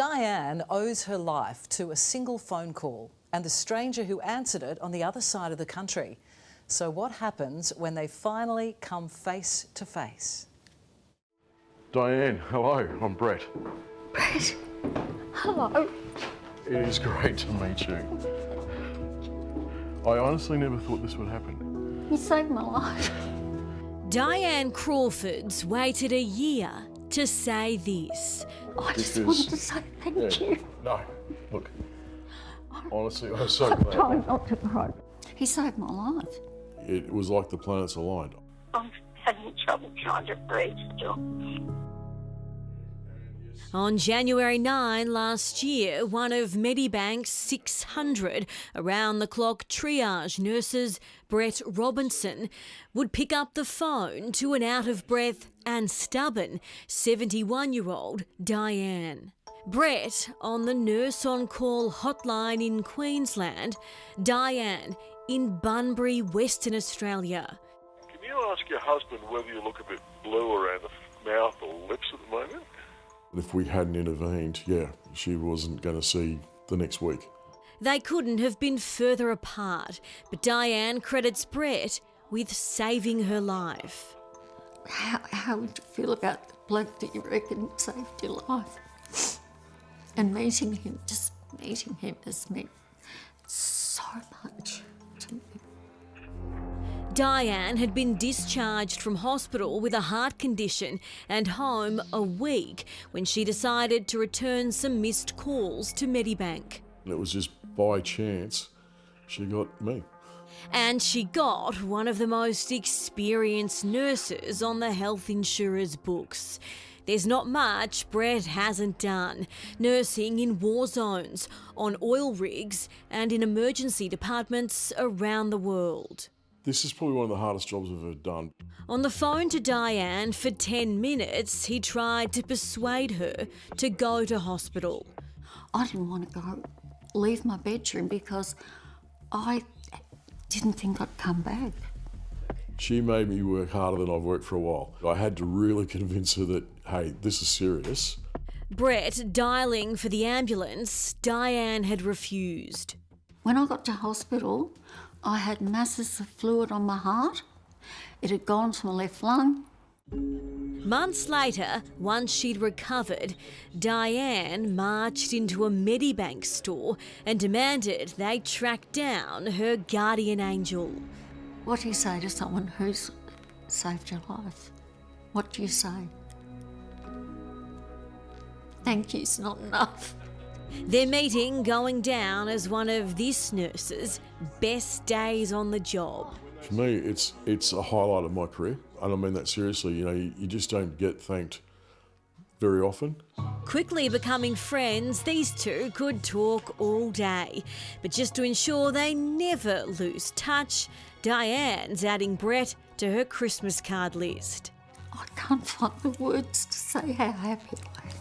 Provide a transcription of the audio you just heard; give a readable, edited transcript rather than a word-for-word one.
Diane owes her life to a single phone call and the stranger who answered it on the other side of the country. So what happens when they finally come face to face? Diane, hello, I'm Brett. Brett, hello. It is great to meet you. I honestly never thought this would happen. You saved my life. Diane Crawford's waited a year to say this. I just wanted to say thank you. No, look, honestly, I'm so I'm glad. trying not to cry. He saved my life. It was like the planets aligned. I'm having trouble trying to breathe still. On January 9 last year, one of Medibank's 600 around-the-clock triage nurses, Brett Robinson, would pick up the phone to an out-of-breath and stubborn 71-year-old Diane. Brett on the Nurse On Call hotline in Queensland, Diane in Bunbury, Western Australia. Can you ask your husband whether you look a bit blue around the mouth or lips at the moment? If we hadn't intervened, she wasn't going to see the next week. They couldn't have been further apart, but Diane credits Brett with saving her life. How would you feel about the bloke that you reckon saved your life? And meeting him, just meeting him has meant so much to me. Diane had been discharged from hospital with a heart condition and home a week when she decided to return some missed calls to Medibank. It was just by chance she got me. And she got one of the most experienced nurses on the health insurer's books. There's not much Brett hasn't done. Nursing in war zones, on oil rigs and in emergency departments around the world. This is probably one of the hardest jobs I've ever done. On the phone to Diane for 10 minutes, he tried to persuade her to go to hospital. I didn't want to leave my bedroom because I didn't think I'd come back. She made me work harder than I've worked for a while. I had to really convince her that, hey, this is serious. Brett dialing for the ambulance, Diane had refused. When I got to hospital, I had masses of fluid on my heart. It had gone to my left lung. Months later, once she'd recovered, Diane marched into a Medibank store and demanded they track down her guardian angel. What do you say to someone who's saved your life? What do you say? Thank you's not enough. Their meeting going down as one of this nurse's best days on the job. For me, it's a highlight of my career, and I mean that seriously. You know, you just don't get thanked very often. Quickly becoming friends, these two could talk all day. But just to ensure they never lose touch, Diane's adding Brett to her Christmas card list. I can't find the words to say how happy I am.